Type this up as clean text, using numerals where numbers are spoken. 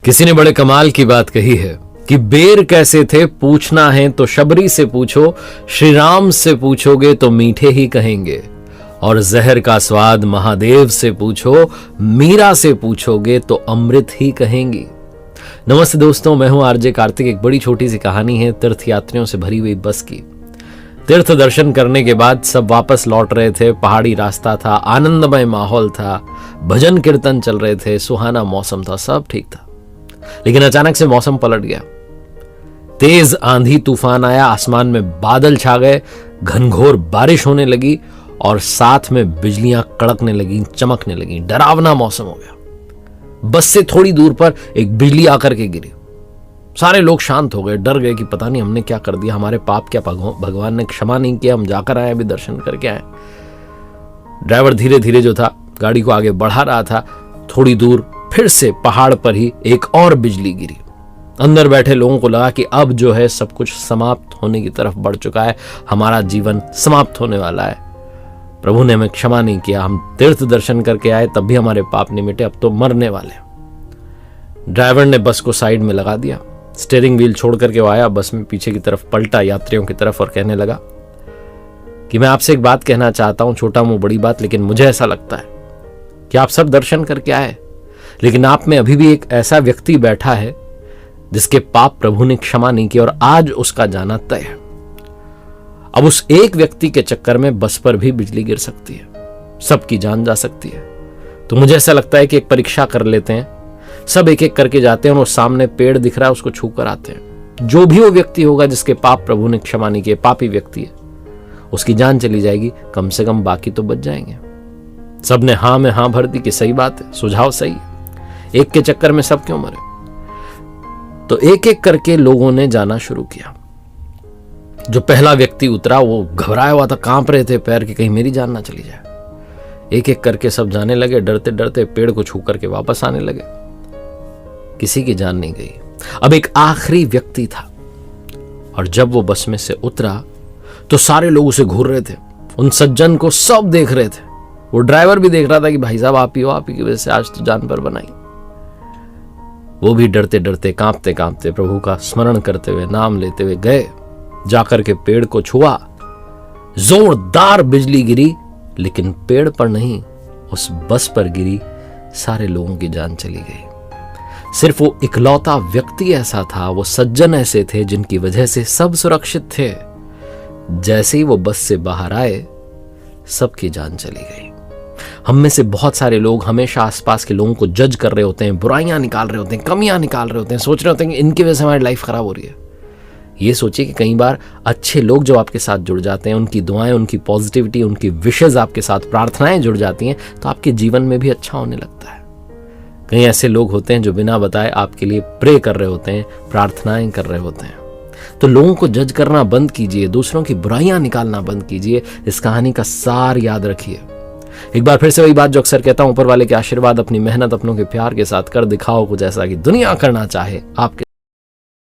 किसी ने बड़े कमाल की बात कही है कि बेर कैसे थे पूछना है तो शबरी से पूछो, श्री राम से पूछोगे तो मीठे ही कहेंगे, और जहर का स्वाद महादेव से पूछो, मीरा से पूछोगे तो अमृत ही कहेंगी। नमस्ते दोस्तों, मैं हूं आरजे कार्तिक। एक बड़ी छोटी सी कहानी है तीर्थ यात्रियों से भरी हुई बस की। तीर्थ दर्शन करने के बाद सब वापस लौट रहे थे। पहाड़ी रास्ता था, आनंदमय माहौल था, भजन कीर्तन चल रहे थे, सुहाना मौसम था, सब ठीक था। लेकिन अचानक से मौसम पलट गया। तेज आंधी तूफान आया, आसमान में बादल छा गए, घनघोर बारिश होने लगी और साथ में बिजलियां कड़कने लगी, चमकने लगी। डरावना मौसम हो गया। बस से थोड़ी दूर पर एक बिजली आकर के गिरी। सारे लोग शांत हो गए, डर गए कि पता नहीं हमने क्या कर दिया, हमारे पाप क्या भगवान ने क्षमा नहीं किया, हम जाकर आए, अभी दर्शन करके आए। ड्राइवर धीरे धीरे जो था गाड़ी को आगे बढ़ा रहा था। थोड़ी दूर फिर से पहाड़ पर ही एक और बिजली गिरी। अंदर बैठे लोगों को लगा कि अब जो है सब कुछ समाप्त होने की तरफ बढ़ चुका है, हमारा जीवन समाप्त होने वाला है। प्रभु ने हमें क्षमा नहीं किया, हम तीर्थ दर्शन करके आए तब भी हमारे पाप नहीं मिटे, अब तो मरने वाले। ड्राइवर ने बस को साइड में लगा दिया, स्टीयरिंग व्हील छोड़ करके वो आया, बस में पीछे की तरफ पलटा यात्रियों की तरफ और कहने लगा कि मैं आपसे एक बात कहना चाहता हूं, छोटा मुंह बड़ी बात, लेकिन मुझे ऐसा लगता है कि आप सब दर्शन करके आए, लेकिन आप में अभी भी एक ऐसा व्यक्ति बैठा है जिसके पाप प्रभु ने क्षमा नहीं किया और आज उसका जाना तय है। अब उस एक व्यक्ति के चक्कर में बस पर भी बिजली गिर सकती है, सबकी जान जा सकती है। तो मुझे ऐसा लगता है कि एक परीक्षा कर लेते हैं, सब एक एक करके जाते हैं और वो सामने पेड़ दिख रहा है उसको छू कर आते हैं। जो भी वो व्यक्ति होगा जिसके पाप प्रभु ने क्षमा नहीं किए, पापी व्यक्ति है, उसकी जान चली जाएगी, कम से कम बाकी तो बच जाएंगे। सबने हां में हां भर दी कि सही बात है, सुझाव सही है, एक के चक्कर में सब क्यों मरे। तो एक एक करके लोगों ने जाना शुरू किया। जो पहला व्यक्ति उतरा वो घबराया हुआ था, कांप रहे थे पैर कि कहीं मेरी जान ना चली जाए। एक एक करके सब जाने लगे, डरते डरते पेड़ को छू करके वापस आने लगे। किसी की जान नहीं गई। अब एक आखिरी व्यक्ति था और जब वो बस में से उतरा तो सारे लोग उसे घूर रहे थे। उन सज्जन को सब देख रहे थे। वो ड्राइवर भी देख रहा था कि भाई साहब आप ही हो, आप ही की वजह से आज तो जान पर बनाई। वो भी डरते डरते, कांपते कांपते, प्रभु का स्मरण करते हुए, नाम लेते हुए गए, जाकर के पेड़ को छुआ। जोरदार बिजली गिरी, लेकिन पेड़ पर नहीं, उस बस पर गिरी। सारे लोगों की जान चली गई। सिर्फ वो इकलौता व्यक्ति ऐसा था, वो सज्जन ऐसे थे जिनकी वजह से सब सुरक्षित थे। जैसे ही वो बस से बाहर आए, सबकी जान चली गई। हम में से बहुत सारे लोग हमेशा आसपास के लोगों को जज कर रहे होते हैं, बुराइयां निकाल रहे होते हैं, कमियां निकाल रहे होते हैं, सोच रहे होते हैं कि इनकी वजह से हमारी लाइफ खराब हो रही है। ये सोचिए कि कई बार अच्छे लोग जब आपके साथ जुड़ जाते हैं, उनकी दुआएं, उनकी पॉजिटिविटी, उनकी विशेष आपके साथ प्रार्थनाएं जुड़ जाती हैं, तो आपके जीवन में भी अच्छा होने लगता है। कई ऐसे लोग होते हैं जो बिना बताए आपके लिए प्रे कर रहे होते हैं, प्रार्थनाएं कर रहे होते हैं। तो लोगों को जज करना बंद कीजिए, दूसरों की बुराइयां निकालना बंद कीजिए। इस कहानी का सार याद रखिए। एक बार फिर से वही बात जो अक्सर कहता हूं, ऊपर वाले के आशीर्वाद, अपनी मेहनत, अपनों के प्यार के साथ कर दिखाओ कुछ ऐसा कि दुनिया करना चाहे आपके